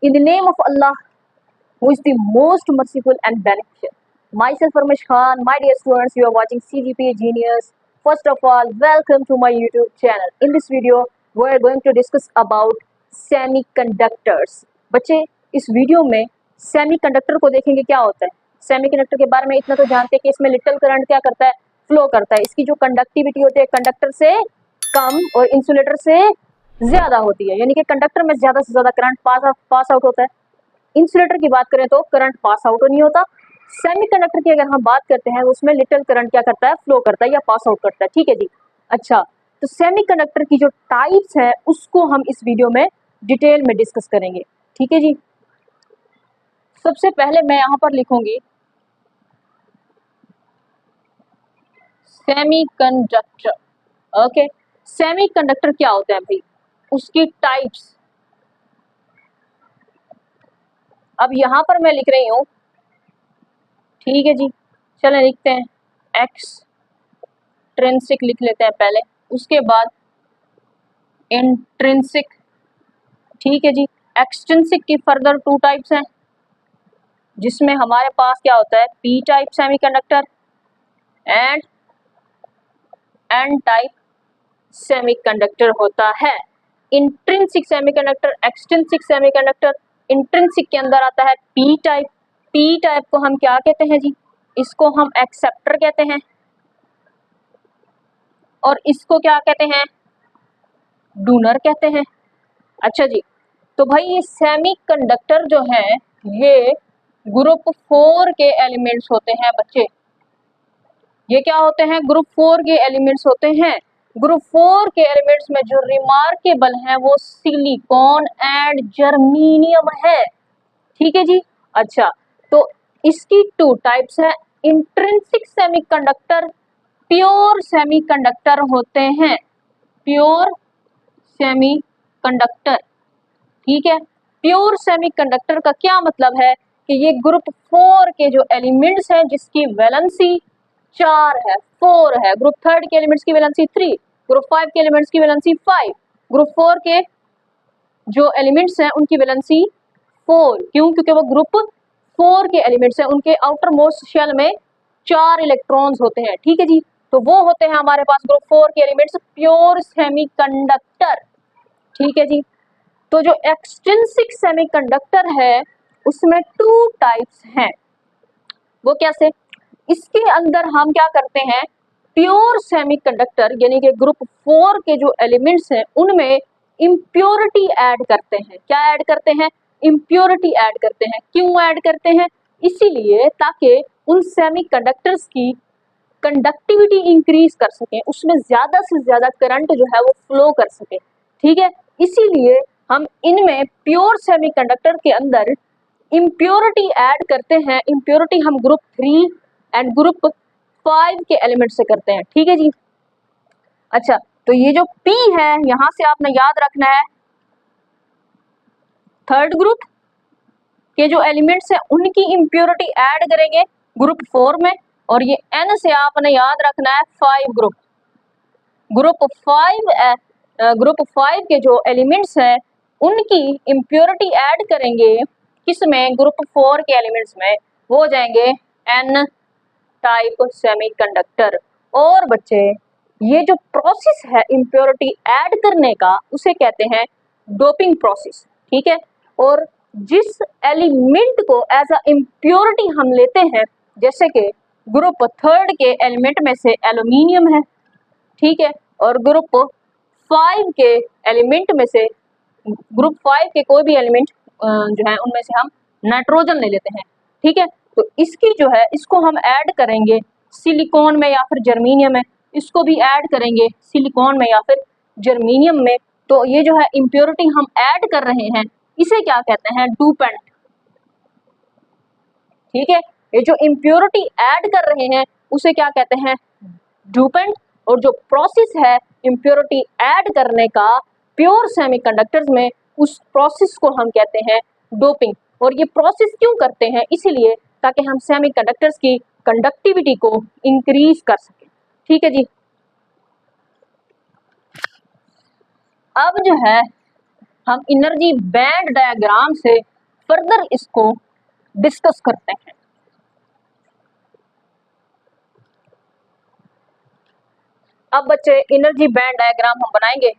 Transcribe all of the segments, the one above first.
In the name of Allah, who is the most merciful and beneficent. Myself, Ramesh Khan, my dear students, you are watching CGPA Genius. First of all, welcome to my YouTube channel. In this video, we are going to discuss about semiconductors. बच्चे इस video में semiconductor को देखेंगे क्या होता है। Semiconductor के बारे में इतना तो जानते हैं कि इसमें लिटिल करंट क्या करता है, फ्लो करता है। इसकी जो कंडक्टिविटी होती है कंडक्टर से कम और इंसुलेटर से ज्यादा होती है, यानी कि कंडक्टर में ज्यादा से ज्यादा करंट पास आउट होता है। इंसुलेटर की बात करें तो करंट पास आउट नहीं होता। सेमीकंडक्टर की अगर हम बात करते हैं उसमें लिटिल करंट क्या करता है, फ्लो करता है या पास आउट करता है। ठीक है जी। अच्छा, तो सेमीकंडक्टर की जो टाइप्स है उसको हम इस वीडियो में डिटेल में डिस्कस करेंगे। ठीक है जी। सबसे पहले मैं यहां पर लिखूंगी सेमीकंडक्टर। ओके, सेमीकंडक्टर क्या होता है भाई, उसकी टाइप्स। अब यहां पर मैं लिख रही हूं, ठीक है जी। चलें लिखते हैं एक्सट्रिंसिक लिख लेते हैं पहले, उसके बाद इंट्रिंसिक। ठीक है जी। एक्सट्रिंसिक की फर्दर 2 टाइप्स हैं, जिसमें हमारे पास क्या होता है, P type semiconductor and N type semiconductor होता है। Intrinsic semiconductor, extrinsic semiconductor. Intrinsic के अंदर आता है पी टाइप। पी टाइप को हम क्या कहते हैं जी, इसको हम एक्सेप्टर कहते हैं और इसको क्या कहते हैं, डोनर कहते हैं। अच्छा जी, तो भाई ये सेमीकंडक्टर जो है ये ग्रुप 4 के एलिमेंट्स होते हैं बच्चे। ये क्या होते हैं, ग्रुप 4 के एलिमेंट्स होते हैं। ग्रुप 4 के एलिमेंट्स में जो रिमार्केबल है वो सिलिकॉन एंड जर्मेनियम है। ठीक है जी। अच्छा, तो इसकी 2 टाइप्स है, इंट्रिंसिक सेमीकंडक्टर, प्योर सेमीकंडक्टर होते हैं, प्योर सेमीकंडक्टर। ठीक है। प्योर सेमीकंडक्टर का क्या मतलब है कि ये ग्रुप 4 के जो एलिमेंट्स हैं जिसकी वैलेंसी 4 है, 4 है। ग्रुप 3 के एलिमेंट्स की वैलेंसी 3, ग्रुप 5 के एलिमेंट्स की वैलेंसी 5, ग्रुप 4 के जो एलिमेंट्स हैं उनकी वैलेंसी 4। क्यों? क्योंकि वो ग्रुप 4 के एलिमेंट्स हैं, उनके आउटर मोस्ट शेल में 4 इलेक्ट्रॉन्स होते हैं। ठीक है जी। तो वो होते हैं हमारे पास ग्रुप 4 के एलिमेंट्स, प्योर सेमीकंडक्टर। ठीक है जी। तो जो एक्सट्रिंसिक सेमीकंडक्टर है उसमें 2 टाइप्स हैं। वो कैसे? इसके अंदर हम क्या करते हैं, प्योर सेमीकंडक्टर यानी कि ग्रुप 4 के जो एलिमेंट्स हैं उनमें इम्प्योरिटी ऐड करते हैं। क्या ऐड करते हैं? इम्प्योरिटी ऐड करते हैं। क्यों ऐड करते हैं? इसीलिए ताकि उन सेमीकंडक्टर्स की कंडक्टिविटी इंक्रीज कर सकें, उसमें ज्यादा से ज्यादा करंट जो है वो फ्लो कर सके। ठीक है। इसीलिए हम इनमें प्योर सेमीकंडक्टर के अंदर इम्प्योरिटी ऐड करते हैं। इम्प्योरिटी हम ग्रुप 3 एंड ग्रुप 5 के एलिमेंट से करते हैं। ठीक है जी। अच्छा, तो ये जो P है यहां से आपने याद रखना है, 3rd ग्रुप के जो एलिमेंट्स हैं उनकी इम्प्योरिटी ऐड करेंगे ग्रुप 4 में, और ये N से आपने याद रखना है 5 ग्रुप। ग्रुप 5 के जो एलिमेंट्स हैं उनकी इम्प्योरिटी ऐड करेंगे किसमें, ग्रुप 4 के एलिमेंट्स में, वो हो जाएंगे N टाइप सेमीकंडक्टर। और बच्चे ये जो प्रोसेस है इम्प्योरिटी ऐड करने का उसे कहते हैं डोपिंग प्रोसेस। ठीक है। और जिस एलिमेंट को एज अ इम्प्योरिटी हम लेते हैं, जैसे कि ग्रुप 3 के एलिमेंट में से एल्यूमिनियम है, ठीक है, और ग्रुप 5 के एलिमेंट में से, ग्रुप 5 के कोई भी एलिमेंट जो है उनमें से हम नाइट्रोजन ले लेते हैं। ठीक है। तो इसकी जो है इसको हम ऐड करेंगे सिलिकॉन में या फिर जर्मेनियम में, इसको भी ऐड करेंगे सिलिकॉन में या फिर जर्मेनियम में। तो ये जो है इम्प्योरिटी हम ऐड कर रहे हैं इसे क्या कहते हैं, डोपेंट। ठीक है। ये जो इम्प्योरिटी ऐड कर रहे हैं उसे क्या कहते हैं, डोपेंट। और जो प्रोसेस है इम्प्योरिटी ऐड करने का प्योर सेमीकंडक्टर्स में, उस प्रोसेस को हम कहते हैं डोपिंग। और ये प्रोसेस क्यों करते हैं, इसीलिए ताकि हम सेमीकंडक्टर्स की कंडक्टिविटी को इंक्रीज कर सकें। ठीक है जी। अब जो है हम एनर्जी बैंड डायग्राम से फर्दर इसको डिस्कस करते हैं। अब बच्चे एनर्जी बैंड डायग्राम हम बनाएंगे।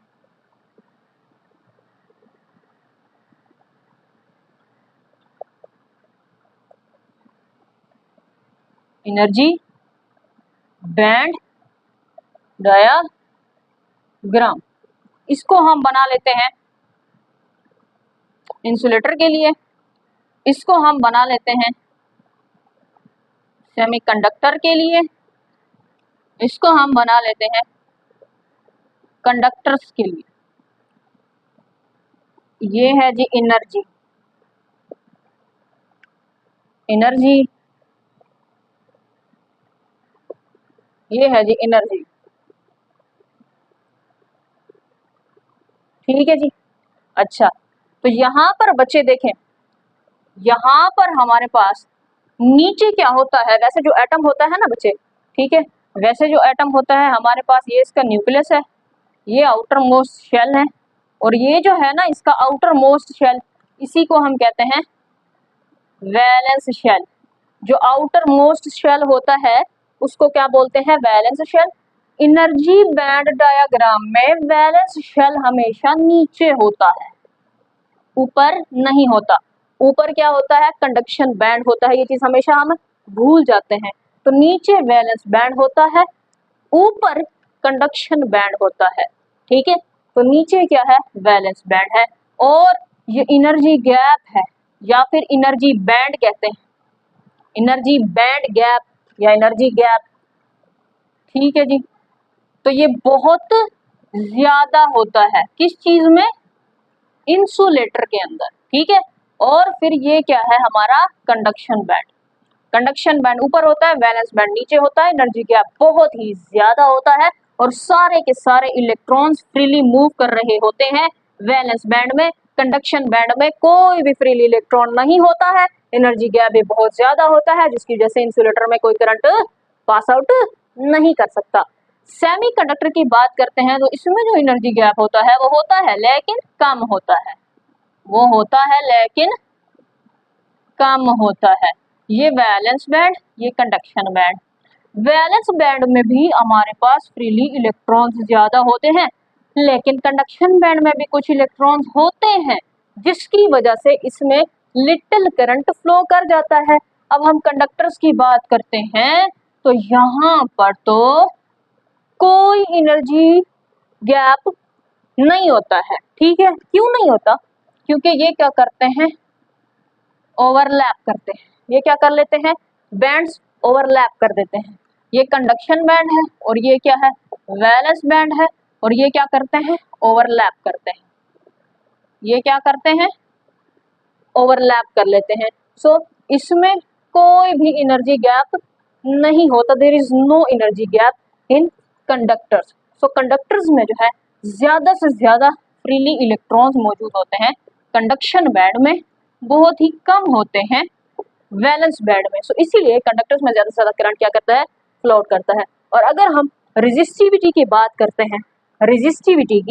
एनर्जी बैंड डायग्राम, इसको हम बना लेते हैं इंसुलेटर के लिए, इसको हम बना लेते हैं सेमीकंडक्टर के लिए, इसको हम बना लेते हैं कंडक्टर्स के लिए। ये है जी एनर्जी, एनर्जी, ये है जी एनर्जी, ठीक है जी। अच्छा, तो यहाँ पर बच्चे देखें, यहाँ पर हमारे पास नीचे क्या होता है, वैसे जो एटम होता है ना बच्चे, ठीक है, वैसे जो एटम होता है हमारे पास, ये इसका न्यूक्लियस है, ये आउटर मोस्ट शेल है, और ये जो है ना इसका आउटर मोस्ट शेल, इसी को हम कहते हैं वैलेंस शेल। जो आउटर मोस्ट शेल होता है उसको क्या बोलते हैं, valence shell. Energy band diagram में वैलेंस शेल हमेशा नीचे होता है, ऊपर नहीं होता। ऊपर क्या होता है, कंडक्शन बैंड होता है, ये चीज हमेशा हम भूल जाते हैं। तो नीचे वैलेंस बैंड होता है, ऊपर कंडक्शन बैंड होता है, ठीक है। तो नीचे क्या है, वैलेंस बैंड है, और ये एनर्जी गैप है, या फिर एनर्जी बैंड कहते हैं, एनर्जी बैंड गैप या एनर्जी गैप, ठीक है जी। तो ये बहुत ज्यादा होता है किस चीज में, इंसुलेटर के अंदर, ठीक है। और फिर ये क्या है हमारा कंडक्शन बैंड, कंडक्शन बैंड ऊपर होता है, वैलेंस बैंड नीचे होता है, एनर्जी गैप बहुत ही ज्यादा होता है, और सारे के सारे इलेक्ट्रॉन्स फ्रीली मूव कर रहे होते हैं वैलेंस बैंड में। कंडक्शन बैंड में कोई भी फ्रीली इलेक्ट्रॉन नहीं होता है, एनर्जी गैप भी बहुत ज्यादा होता है, जिसकी वजह से इंसुलेटर में कोई करंट पास आउट नहीं कर सकता। सेमीकंडक्टर की बात करते हैं तो इसमें जो एनर्जी गैप होता है वो होता है लेकिन कम होता है, वो होता है लेकिन कम होता है। ये वैलेंस बैंड, ये कंडक्शन बैंड। वैलेंस बैंड में भी हमारे पास फ्रीली इलेक्ट्रॉन्स ज्यादा होते हैं, लेकिन कंडक्शन बैंड में भी कुछ इलेक्ट्रॉन्स होते हैं, जिसकी वजह से इसमें लिटिल करंट फ्लो कर जाता है। अब हम कंडक्टर्स की बात करते हैं तो यहाँ पर तो कोई एनर्जी गैप नहीं होता है, ठीक है। क्यों नहीं होता, क्योंकि ये क्या करते हैं, ओवरलैप करते हैं। ये क्या कर लेते हैं, बैंड्स ओवरलैप कर देते हैं। ये कंडक्शन बैंड है और ये क्या है, वैलेंस बैंड है, और ये क्या करते हैं, ओवरलैप करते हैं। ये क्या करते हैं, ओवरलैप कर लेते हैं। सो इसमें कोई भी एनर्जी गैप नहीं होता, there is no energy gap in conductors. So conductors में जो है ज्यादा से ज्यादा फ्रीली इलेक्ट्रॉन्स मौजूद होते हैं, कंडक्शन बैंड में बहुत ही कम होते हैं वैलेंस बैंड में। सो इसीलिए कंडक्टर्स में ज्यादा से ज्यादा करंट क्या करता है, फ्लोट करता है। और अगर हम रेजिस्टिविटी की बात करते हैं, रेजिस्टिविटी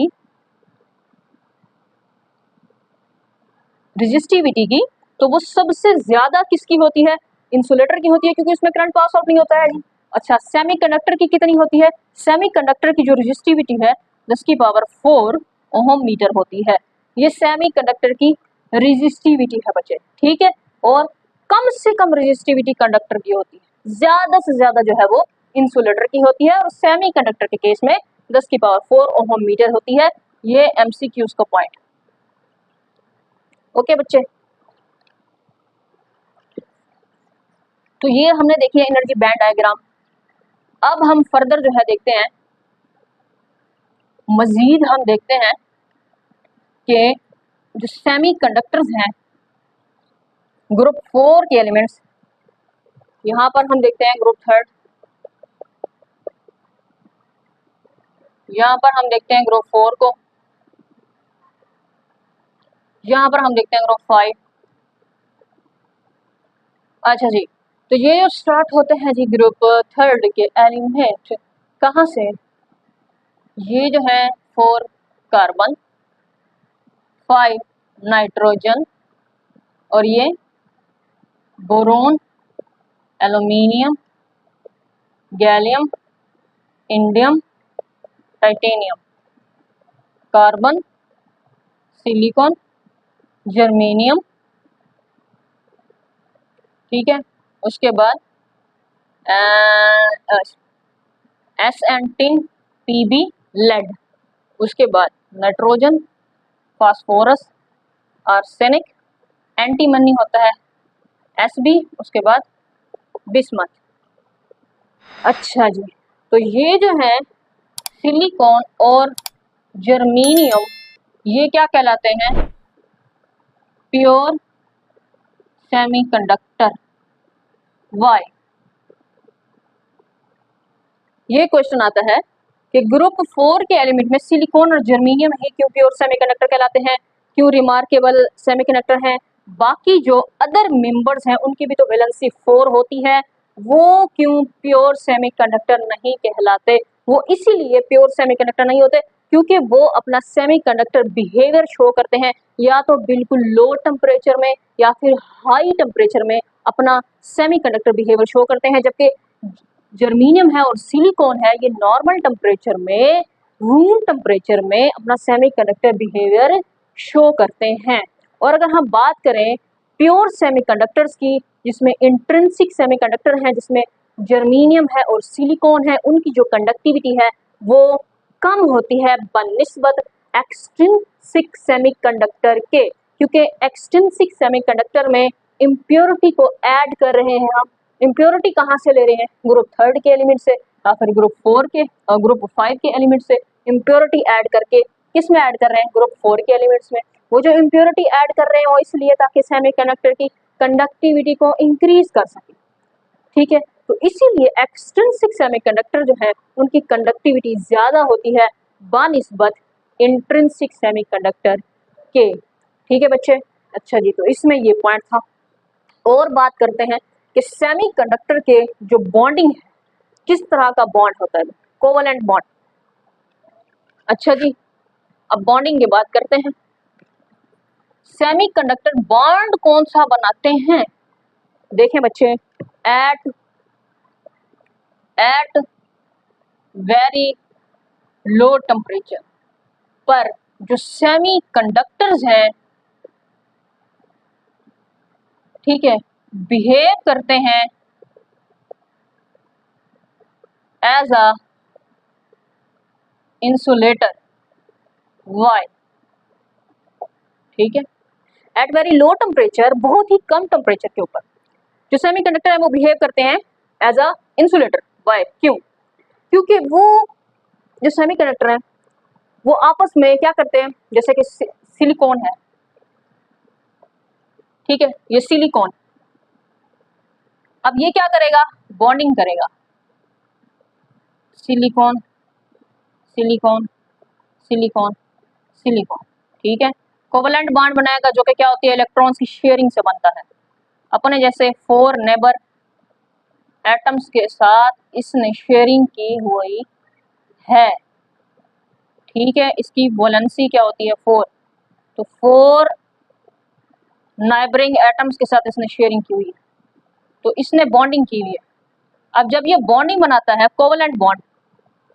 की, तो वो सबसे ज्यादा किसकी होती है, इंसुलेटर की होती है, क्योंकि उसमें करंट पास आउट नहीं होता है जी। अच्छा, सेमीकंडक्टर की कितनी होती है, सेमीकंडक्टर की जो रेजिस्टिविटी है 10⁴ ओहम मीटर होती है। ये सेमीकंडक्टर की रेजिस्टिविटी है बच्चे, ठीक है। और कम से कम रेजिस्टिविटी कंडक्टर की होती है, ज्यादा से ज्यादा जो है वो इंसुलेटर की होती है, और सेमीकंडक्टर के केस में 10⁴ ओहम मीटर होती है। ये एमसीक्यूज का पॉइंट, ओके बच्चे। तो ये हमने देखी है एनर्जी बैंड डायग्राम। अब हम फर्दर जो है देखते हैं, मजीद हम देखते हैं कि जो सेमीकंडक्टर्स हैं, ग्रुप 4 के एलिमेंट्स, यहाँ पर हम देखते हैं ग्रुप 3, यहाँ पर हम देखते हैं ग्रुप 4 को, यहाँ पर हम देखते हैं ग्रुप 5। अच्छा जी, तो ये जो स्टार्ट होते हैं जी ग्रुप 3 के एलिमेंट, कहाँ से, ये जो है 4 कार्बन, 5 नाइट्रोजन और ये boron, aluminium, gallium, indium, titanium, carbon, silicon, germanium. ठीक है, उसके बाद S and tin, PB, lead. उसके बाद नाइट्रोजन, फास्फोरस, आर्सेनिक, एंटीमनी होता है एसबी। उसके बाद बिस्मथ। अच्छा जी, तो ये जो है सिलिकॉन और जर्मेनियम, ये क्या कहलाते हैं? Pure semiconductor. वाई? ये क्वेश्चन आता है कि ग्रुप 4 के एलिमेंट में सिलिकॉन और जर्मेनियम है क्यों प्योर सेमीकंडक्टर कहलाते हैं, क्यों रिमार्केबल सेमीकंडक्टर हैं? बाकी जो अदर मेंबर्स हैं उनकी भी तो वैलेंसी 4 होती है, वो क्यों प्योर सेमीकंडक्टर नहीं कहलाते? वो इसीलिए प्योर सेमीकंडक्टर नहीं होते क्योंकि वो अपना सेमीकंडक्टर बिहेवियर शो करते हैं या तो बिल्कुल लो टेम्परेचर में या फिर हाई टेम्परेचर में अपना सेमीकंडक्टर बिहेवियर शो करते हैं, जबकि जर्मेनियम है और सिलिकॉन है ये नॉर्मल टेम्परेचर में, रूम टेम्परेचर में अपना सेमीकंडक्टर बिहेवियर शो करते हैं। और अगर हम बात करें प्योर सेमीकंडक्टर्स की, जिसमें इंट्रिंसिक सेमीकंडक्टर हैं, जिसमें जर्मेनियम है और सिलिकॉन है, उनकी जो कंडक्टिविटी है वो कम होती है बनिस्बत एक्सट्रिंसिक सेमीकंडक्टर के, क्योंकि एक्सट्रिंसिक सेमीकंडक्टर में इम्प्योरिटी को ऐड कर रहे हैं हम। इम्प्योरिटी कहाँ से ले रहे हैं? ग्रुप 3 के एलिमेंट से या फिर ग्रुप 4 के और ग्रुप 5 के एलिमेंट से इम्प्योरिटी ऐड करके किस में ऐड कर रहे हैं? ग्रुप 4 के एलिमेंट्स में। वो जो इम्प्योरिटी ऐड कर रहे हैं वो इसलिए ताकि सेमीकंडक्टर की कंडक्टिविटी को इंक्रीज कर सके। ठीक है, तो इसीलिए एक्सट्रिंसिक सेमीकंडक्टर जो है उनकी कंडक्टिविटी ज्यादा होती है बनिस्बत इंट्रिंसिक सेमीकंडक्टर के। ठीक है बच्चे, अच्छा जी, तो इसमें ये पॉइंट था। और बात करते हैं कि सेमीकंडक्टर के जो बॉन्डिंग है किस तरह का बॉन्ड होता है? Covalent bond. अच्छा जी, अब बॉन्डिंग की बात करते हैं। सेमीकंडक्टर बॉन्ड कौन सा बनाते हैं? देखें बच्चे, एट वेरी लो टेम्परेचर पर जो सेमीकंडक्टर्स हैं, ठीक है, बिहेव करते हैं एज अ इंसुलेटर। वाई? ठीक है, एट वेरी लो टेम्परेचर, बहुत ही कम टेम्परेचर के ऊपर जो सेमीकंडक्टर है वो बिहेव करते हैं एज अ इंसुलेटर। वाई? क्यों? क्योंकि वो जो सेमीकंडक्टर है वो आपस में क्या करते हैं, जैसे कि सिलिकॉन है, ठीक है, ये सिलिकॉन, अब ये क्या करेगा? बॉन्डिंग करेगा, सिलिकॉन सिलिकॉन सिलिकॉन सिलिकॉन। ठीक है, कोवलेंट बॉन्ड बनाएगा जो कि क्या होती है? इलेक्ट्रॉन्स की शेयरिंग से बनता है। अपने जैसे 4 नेबर एटम्स के साथ इसने शेयरिंग की हुई है। ठीक है, इसकी वैलेंसी क्या होती है? 4। तो 4 नाइबरिंग एटम्स के साथ इसने शेयरिंग की हुई है, तो इसने बॉन्डिंग की हुई है। अब जब ये बॉन्डिंग बनाता है कोवलेंट बॉन्ड,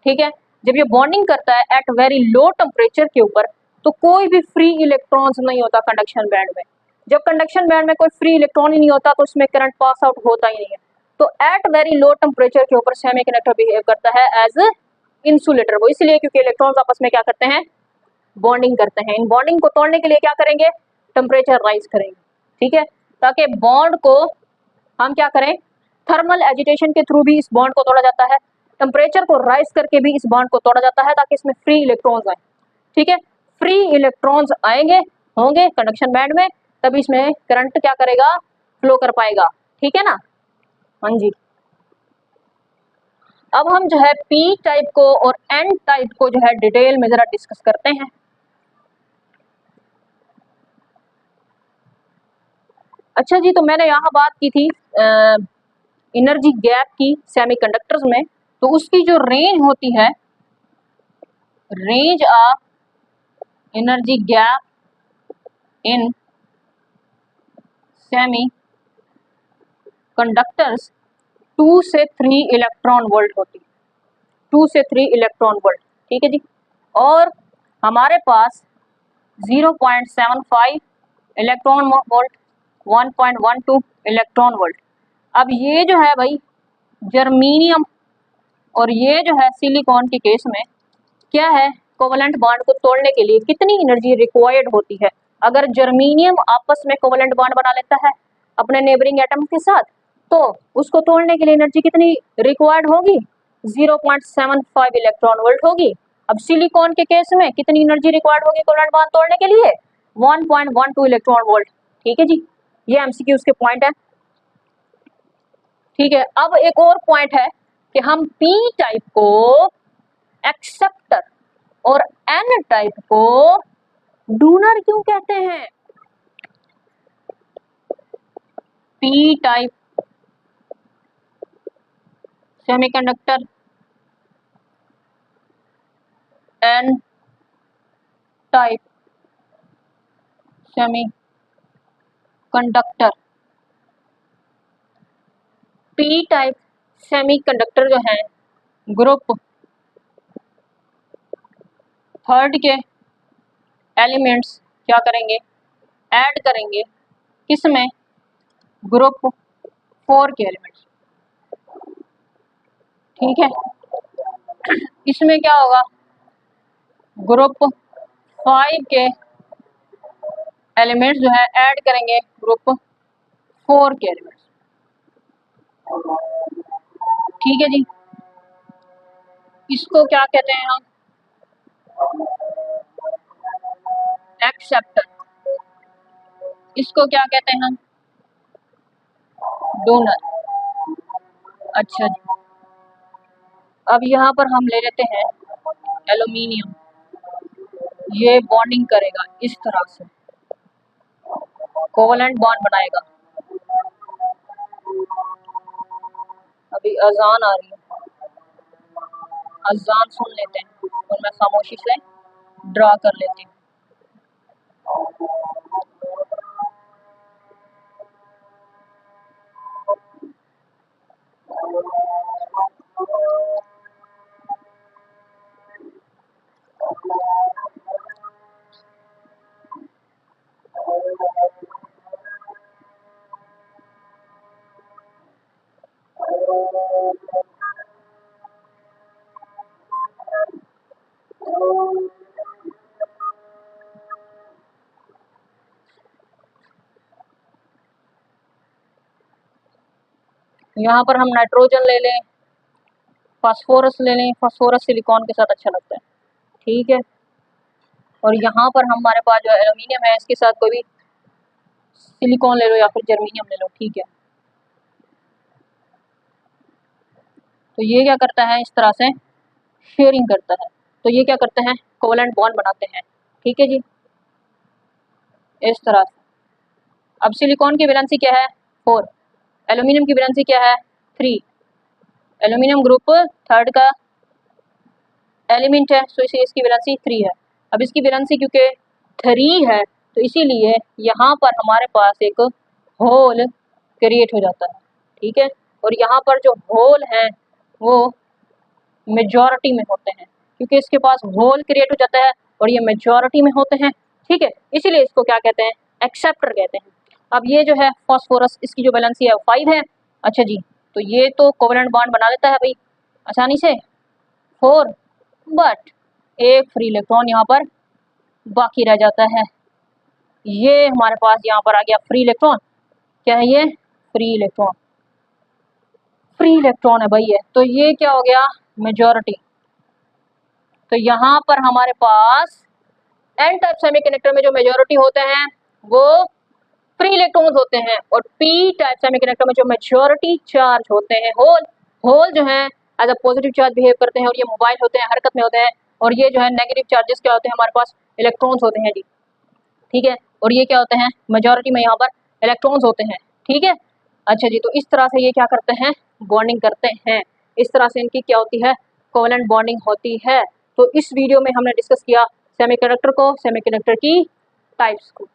ठीक है, जब ये बॉन्डिंग करता है एट वेरी लो टेम्परेचर के ऊपर, तो कोई भी फ्री इलेक्ट्रॉन्स नहीं होता कंडक्शन बैंड में। जब कंडक्शन बैंड में कोई फ्री इलेक्ट्रॉन ही नहीं होता तो उसमें करंट पास आउट होता ही नहीं है। तो एट वेरी लो टेम्परेचर के ऊपर सेमीकंडक्टर बिहेव करता है एज इंसुलेटर। वो इसलिए क्योंकि इलेक्ट्रॉन्स आपस में क्या करते हैं? बॉन्डिंग करते हैं। इन बॉन्डिंग को तोड़ने के लिए क्या करेंगे? टेम्परेचर राइज करेंगे। ठीक है, ताकि बॉन्ड को हम क्या करें? थर्मल एजिटेशन के थ्रू भी इस बॉन्ड को तोड़ा जाता है, टेम्परेचर को राइज करके भी इस बॉन्ड को तोड़ा जाता है ताकि इसमें फ्री इलेक्ट्रॉन्स आए। ठीक है, फ्री इलेक्ट्रॉन्स आएंगे होंगे कंडक्शन बैंड में, तभी इसमें करंट क्या करेगा? फ्लो कर पाएगा। ठीक है ना? हाँ जी। अब हम जो है पी टाइप को और एन टाइप को जो है डिटेल में जरा डिस्कस करते हैं। अच्छा जी, तो मैंने यहाँ बात की थी एनर्जी गैप की सेमीकंडक्टर्स में, तो उसकी जो रेंज होती है, range of energy gap in semi conductors 2 से 3 इलेक्ट्रॉन वोल्ट होती है, 2 से 3 इलेक्ट्रॉन वोल्ट, ठीक है जी। और हमारे पास 0.75 इलेक्ट्रॉन वोल्ट, 1.12 इलेक्ट्रॉन वोल्ट। अब ये जो है भाई जर्मीनियम और ये जो है सिलिकॉन के केस में क्या है, कोवलेंट बॉन्ड को तोड़ने के लिए कितनी एनर्जी रिक्वायर्ड होती है। अगर जर्मीनियम आपस में कोवलेंट बॉन्ड बना लेता है अपने नेबरिंग एटम के साथ, तो उसको तोड़ने के लिए एनर्जी कितनी रिक्वायर्ड होगी, 0.75 इलेक्ट्रॉन वोल्ट होगी। अब सिलिकॉन के केस में कितनी एनर्जी रिक्वायर्ड होगी कोवलेंट बॉन्ड तोड़ने के लिए, 1.12 इलेक्ट्रॉन वोल्ट, ठीक है जी। ये एमसीक्यूज के पॉइंट है, ठीक है। अब एक और पॉइंट है कि हम पी टाइप को एक्सेप्टर और एन टाइप को डोनर क्यों कहते हैं। P type semiconductor, N type semiconductor. P type semiconductor जो है ग्रुप थर्ड के एलिमेंट्स क्या करेंगे, ऐड करेंगे, किसमें, ग्रुप 4 के एलिमेंट्स, ठीक है। इसमें क्या होगा, ग्रुप 5 के एलिमेंट्स जो है ऐड करेंगे ग्रुप 4 के एलिमेंट्स, ठीक है जी। इसको क्या कहते हैं हम, एक्सेप्टर। इसको क्या कहते हैं हम, डोनर। अच्छा जी, अब यहाँ पर हम ले लेते हैं एल्यूमिनियम, ये बॉन्डिंग करेगा इस तरह से, कोवलेंट बॉन्ड बनाएगा। अभी अजान आ रही है, अजान सुन लेते हैं और मैं खामोशी से ड्रा कर लेती हूँ। यहाँ पर हम नाइट्रोजन ले लें, फास्फोरस ले लें, फास्फोरस सिलिकॉन के साथ अच्छा लगता है, ठीक है। और यहाँ पर हमारे पास जो एल्यूमिनियम है इसके साथ कोई भी सिलिकॉन ले लो या फिर जर्मीनियम ले लो, ठीक है। तो ये क्या करता है, इस तरह से शेयरिंग करता है, तो ये क्या करते हैं, कोवलेंट बॉन्ड बनाते हैं, ठीक है जी, इस तरह से। अब सिलिकॉन की वैलेंसी क्या है, 4, एल्यूमिनियम की वैलेंसी क्या है, 3। एल्यूमिनियम ग्रुप थर्ड का एलिमेंट है, तो इसे इसकी वैलेंसी 3 है। अब इसकी वैलेंसी क्योंकि 3 है तो इसीलिए यहाँ पर हमारे पास एक होल क्रिएट हो जाता है, ठीक है। और यहाँ पर जो होल हैं वो मेजॉरिटी में होते हैं, क्योंकि इसके पास होल क्रिएट हो जाता है और ये मेजॉरिटी में होते हैं, ठीक है। इसीलिए इसको क्या कहते हैं, एक्सेप्टर कहते हैं। अब ये जो है फास्फोरस, इसकी जो वैलेंसी है वो 5 है। अच्छा जी, तो ये तो कोवलेंट बॉन्ड बना लेता है भाई आसानी से 4, बट एक फ्री इलेक्ट्रॉन यहाँ पर बाकी रह जाता है। ये हमारे पास यहाँ पर आ गया फ्री इलेक्ट्रॉन, क्या है ये, फ्री इलेक्ट्रॉन, फ्री इलेक्ट्रॉन है भाई ये। तो ये क्या हो गया, मेजॉरिटी। तो यहाँ पर हमारे पास एन टाइप सेमीकंडक्टर में जो मेजॉरिटी होते हैं वो फ्री इलेक्ट्रॉन्स होते हैं, और पी टाइप सेमीकंडक्टर में जो मेजॉरिटी चार्ज होते हैं होल, होल जो है as a positive charge behave करते हैं और ये मोबाइल होते हैं, हरकत में होते हैं। और ये जो है नेगेटिव चार्जेस क्या होते हैं, हमारे पास इलेक्ट्रॉन्स होते हैं जी, ठीक है। और ये क्या होते हैं, मेजॉरिटी में यहाँ पर इलेक्ट्रॉन्स होते हैं, ठीक है। अच्छा जी, तो इस तरह से ये क्या करते हैं, बॉन्डिंग करते हैं, इस तरह से इनकी क्या होती है, कोवलेंट बॉन्डिंग होती है। तो इस वीडियो में हमने डिस्कस किया सेमीकंडक्टर को, सेमीकंडक्टर की टाइप्स को।